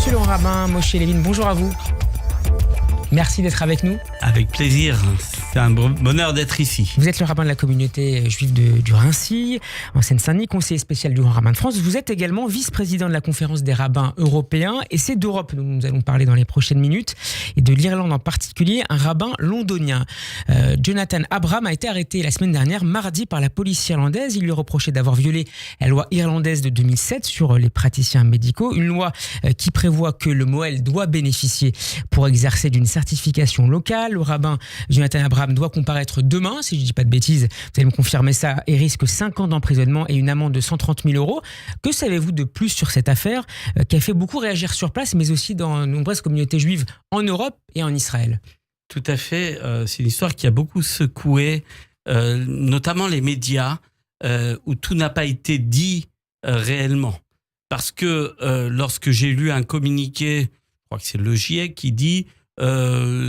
Monsieur le rabbin Moshe Levin, bonjour à vous. Merci d'être avec nous. Avec plaisir, c'est un bonheur d'être ici. Vous êtes le rabbin de la communauté juive du Raincy, en Seine-Saint-Denis, conseiller spécial du Grand Rabbin de France. Vous êtes également vice-président de la conférence des rabbins européens, et c'est d'Europe dont nous allons parler dans les prochaines minutes, et de l'Irlande en particulier, un rabbin londonien. Jonathan Abram a été arrêté la semaine dernière, mardi, par la police irlandaise. Il lui reprochait d'avoir violé la loi irlandaise de 2007 sur les praticiens médicaux, une loi qui prévoit que le Moël doit bénéficier pour exercer d'une certification locale. Le rabbin Jonathan Abram doit comparaître demain, si je ne dis pas de bêtises, vous allez me confirmer ça, et risque 5 ans d'emprisonnement et une amende de 130 000 €. Que savez-vous de plus sur cette affaire qui a fait beaucoup réagir sur place, mais aussi dans de nombreuses communautés juives en Europe et en Israël? Tout à fait, c'est une histoire qui a beaucoup secoué, notamment les médias, où tout n'a pas été dit réellement. Parce que lorsque j'ai lu un communiqué, je crois que c'est le GIEC qui dit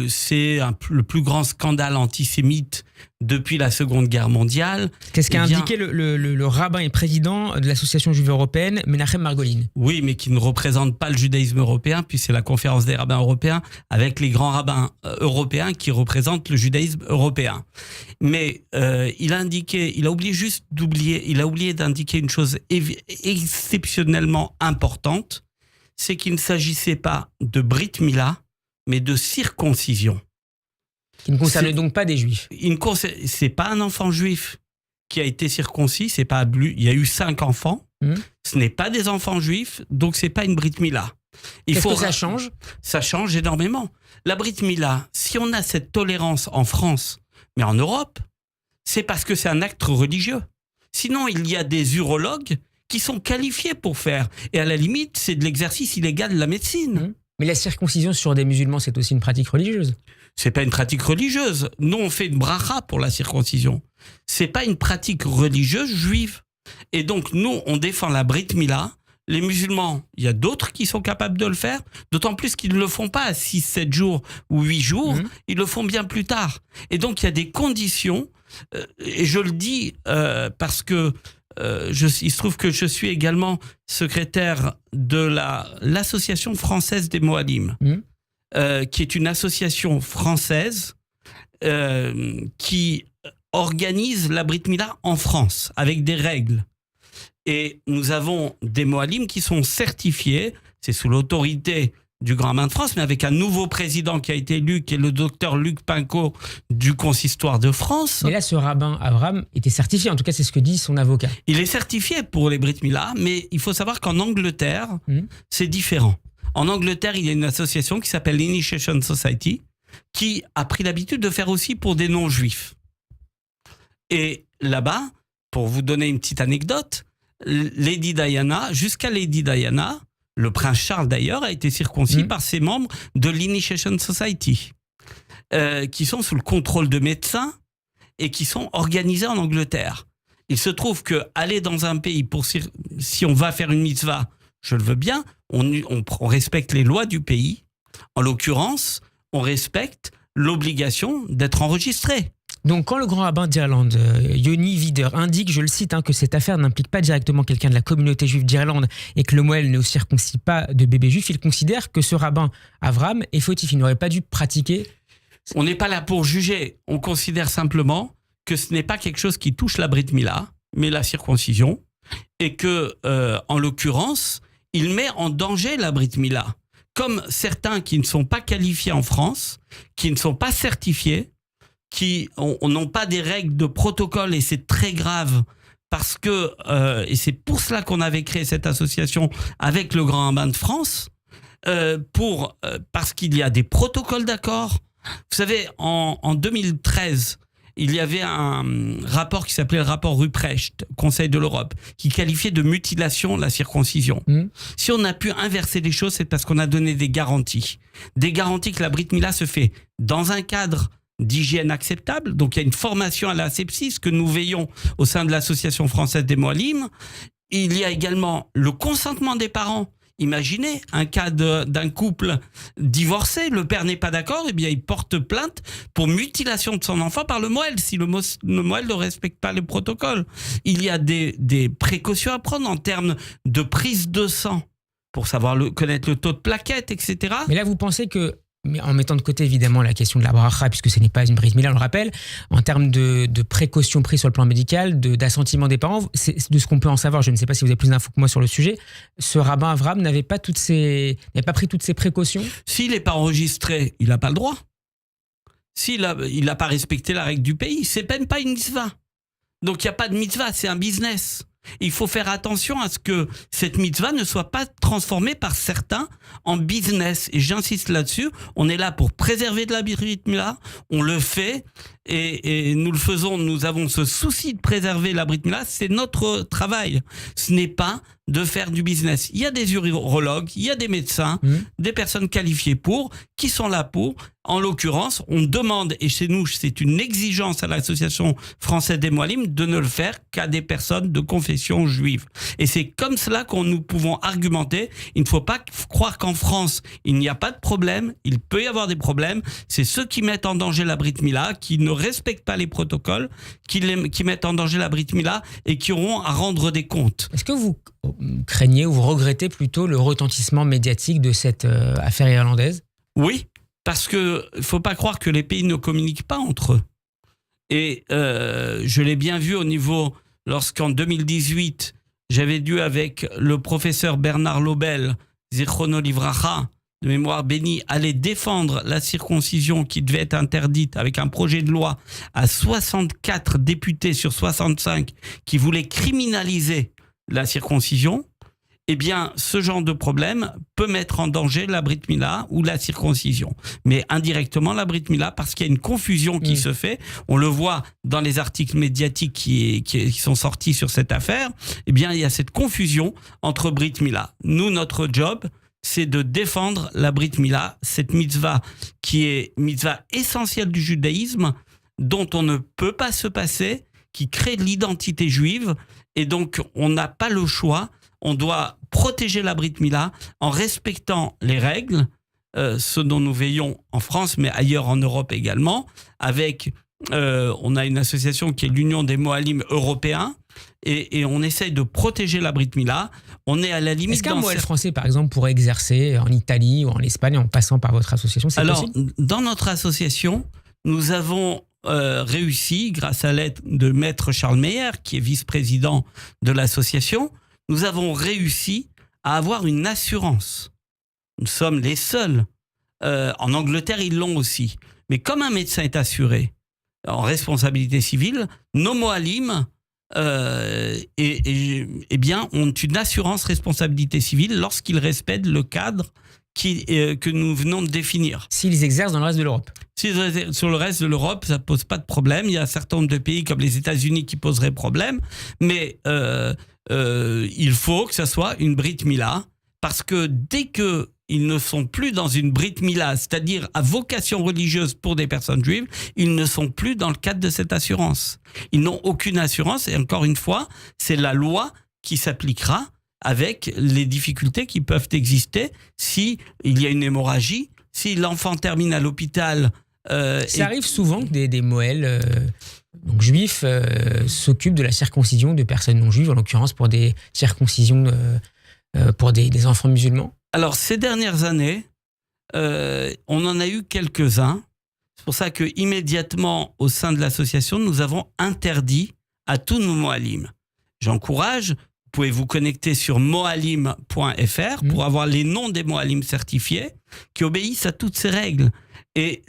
c'est le plus grand scandale antisémite depuis la Seconde Guerre mondiale. Qu'est-ce qu'a indiqué le rabbin et président de l'association juive européenne, Menachem Margolin? Oui, mais qui ne représente pas le judaïsme européen, puis c'est la conférence des rabbins européens avec les grands rabbins européens qui représentent le judaïsme européen. Mais il a oublié d'indiquer une chose exceptionnellement importante, c'est qu'il ne s'agissait pas de Brit Mila, mais de circoncision. Qui ne concerne donc pas des juifs. C'est pas un enfant juif qui a été circoncis, c'est pas il y a eu 5 enfants. Ce n'est pas des enfants juifs, donc c'est pas une Brit Mila. Qu'est-ce que ça change? Ça change énormément. La Brit Mila, si on a cette tolérance en France, mais en Europe, c'est parce que c'est un acte religieux. Sinon, il y a des urologues qui sont qualifiés pour faire. Et à la limite, c'est de l'exercice illégal de la médecine. Mais la circoncision sur des musulmans, c'est aussi une pratique religieuse. C'est pas une pratique religieuse. Nous, on fait une bracha pour la circoncision. C'est pas une pratique religieuse juive. Et donc, nous, on défend la Brit Mila. Les musulmans, il y a d'autres qui sont capables de le faire, d'autant plus qu'ils ne le font pas à 6, 7 jours ou 8 jours, ils le font bien plus tard. Et donc, il y a des conditions, et je le dis parce que il se trouve que je suis également secrétaire de l'association française des Moalim, qui est une association française qui organise la Brit Mila en France, avec des règles. Et nous avons des Moalim qui sont certifiés, c'est sous l'autorité du Grand Rabbin de France, mais avec un nouveau président qui a été élu, qui est le docteur Luc Pinco du Consistoire de France. Mais là, ce rabbin Abram était certifié, en tout cas c'est ce que dit son avocat. Il est certifié pour les Brit Mila, mais il faut savoir qu'en Angleterre, c'est différent. En Angleterre, il y a une association qui s'appelle l'Initiation Society, qui a pris l'habitude de faire aussi pour des non-juifs. Et là-bas, pour vous donner une petite anecdote, Lady Diana, jusqu'à Lady Diana, le prince Charles d'ailleurs a été circoncis par ses membres de l'Initiation Society, qui sont sous le contrôle de médecins et qui sont organisés en Angleterre. Il se trouve que aller dans un pays, si on va faire une mitzvah, je le veux bien, on respecte les lois du pays. En l'occurrence, on respecte l'obligation d'être enregistré. Donc, quand le grand rabbin d'Irlande, Yoni Vider, indique, je le cite, que cette affaire n'implique pas directement quelqu'un de la communauté juive d'Irlande et que le Moël ne circoncit pas de bébés juifs, il considère que ce rabbin Avram est fautif. Il n'aurait pas dû pratiquer. On n'est pas là pour juger. On considère simplement que ce n'est pas quelque chose qui touche la Brit Mila, mais la circoncision, et que, en l'occurrence, il met en danger la Brit Mila. Comme certains qui ne sont pas qualifiés en France, qui ne sont pas certifiés, qui n'ont pas des règles de protocole, et c'est très grave parce que, et c'est pour cela qu'on avait créé cette association avec le Grand Rabbin de France, parce qu'il y a des protocoles d'accord. Vous savez, en 2013, il y avait un rapport qui s'appelait le rapport Ruprecht, Conseil de l'Europe, qui qualifiait de mutilation la circoncision. Si on a pu inverser les choses, c'est parce qu'on a donné des garanties. Des garanties que la Brit Mila se fait dans un cadre d'hygiène acceptable. Donc il y a une formation à la asepsis que nous veillons au sein de l'association française des Moalim. Il y a également le consentement des parents. Imaginez un cas d'un couple divorcé, le père n'est pas d'accord, eh bien il porte plainte pour mutilation de son enfant par le Moël, si le Moël ne respecte pas le protocole. Il y a des précautions à prendre en termes de prise de sang. pour savoir connaître le taux de plaquettes, etc. Mais là, vous pensez que, mais en mettant de côté évidemment la question de la bracha, puisque ce n'est pas une brit mila, on le rappelle, en termes de précautions prises sur le plan médical, d'assentiment des parents, c'est de ce qu'on peut en savoir, je ne sais pas si vous avez plus d'infos que moi sur le sujet, ce rabbin Avraham n'avait pas pris toutes ces précautions? S'il n'est pas enregistré, il n'a pas le droit. S'il n'a pas respecté la règle du pays, c'est même pas une mitzvah. Donc il n'y a pas de mitzvah, c'est un business. Il faut faire attention à ce que cette mitzvah ne soit pas transformée par certains en business. Et j'insiste là-dessus, on est là pour préserver de la brit mila, on le fait et nous le faisons, nous avons ce souci de préserver la brit mila, c'est notre travail. Ce n'est pas de faire du business. Il y a des urologues, il y a des médecins, des personnes qualifiées qui sont là pour. En l'occurrence, on demande, et chez nous, c'est une exigence à l'Association française des Moalim, de ne le faire qu'à des personnes de confession juive. Et c'est comme cela que nous pouvons argumenter. Il ne faut pas croire qu'en France, il n'y a pas de problème. Il peut y avoir des problèmes. C'est ceux qui mettent en danger la brit mila, qui ne respectent pas les protocoles, qui mettent en danger la brit mila et qui auront à rendre des comptes. Est-ce que vous craignez ou vous regrettez plutôt le retentissement médiatique de cette affaire irlandaise? Oui. Parce que faut pas croire que les pays ne communiquent pas entre eux. Et je l'ai bien vu au niveau, lorsqu'en 2018, j'avais dû avec le professeur Bernard Lobel, Zichrono Livracha, de mémoire bénie, aller défendre la circoncision qui devait être interdite avec un projet de loi à 64 députés sur 65 qui voulaient criminaliser la circoncision. Eh bien, ce genre de problème peut mettre en danger la brit mila ou la circoncision. Mais indirectement, la brit mila, parce qu'il y a une confusion qui se fait. On le voit dans les articles médiatiques qui sont sortis sur cette affaire. Eh bien, il y a cette confusion entre brit mila. Nous, notre job, c'est de défendre la brit mila, cette mitzvah qui est mitzvah essentielle du judaïsme, dont on ne peut pas se passer, qui crée l'identité juive. Et donc, on n'a pas le choix. On doit protéger la brit mila en respectant les règles, ce dont nous veillons en France, mais ailleurs en Europe également. On a une association qui est l'Union des Moalim européens, et on essaye de protéger la brit mila. On est à la limite. Est-ce qu'un Moël français, par exemple, pourrait exercer en Italie ou en Espagne en passant par votre association? Alors, dans notre association, nous avons réussi, grâce à l'aide de Maître Charles Meyer, qui est vice-président de l'association, nous avons réussi à avoir une assurance. Nous sommes les seuls. En Angleterre, ils l'ont aussi. Mais comme un médecin est assuré en responsabilité civile, nos Moalim bien, ont une assurance responsabilité civile lorsqu'ils respectent le cadre que nous venons de définir. S'ils exercent dans le reste de l'Europe? Sur le reste de l'Europe, ça ne pose pas de problème. Il y a un certain nombre de pays comme les États-Unis qui poseraient problème. Mais il faut que ça soit une brit mila, parce que dès qu'ils ne sont plus dans une brit mila, c'est-à-dire à vocation religieuse pour des personnes juives, ils ne sont plus dans le cadre de cette assurance. Ils n'ont aucune assurance, et encore une fois, c'est la loi qui s'appliquera avec les difficultés qui peuvent exister si il y a une hémorragie, si l'enfant termine à l'hôpital. Ça arrive souvent que des Moëls donc juifs s'occupent de la circoncision de personnes non juives, en l'occurrence pour des circoncisions pour des enfants musulmans? Alors, ces dernières années, on en a eu quelques-uns. C'est pour ça que immédiatement, au sein de l'association, nous avons interdit à tous nos Moalim. J'encourage, vous pouvez vous connecter sur moalim.fr pour avoir les noms des Moalim certifiés qui obéissent à toutes ces règles. Et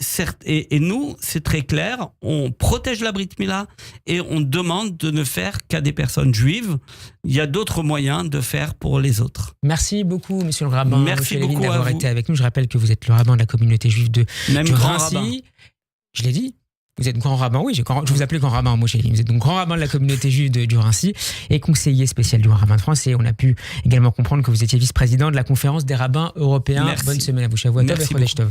nous, c'est très clair, on protège la brit mila et on demande de ne faire qu'à des personnes juives. Il y a d'autres moyens de faire pour les autres. Merci beaucoup, monsieur le rabbin. Merci beaucoup d'avoir été avec nous. Je rappelle que vous êtes le rabbin de la communauté juive du grand Raincy. Rabbin. Je l'ai dit. Vous êtes grand rabbin, oui, je vous appelais grand rabbin, moi, vous êtes donc grand rabbin de la communauté juive du Raincy et conseiller spécial du rabbin de France. Et on a pu également comprendre que vous étiez vice-président de la conférence des rabbins européens. Merci. Bonne semaine à vous, Shavuot Tov et Chodesh Tov.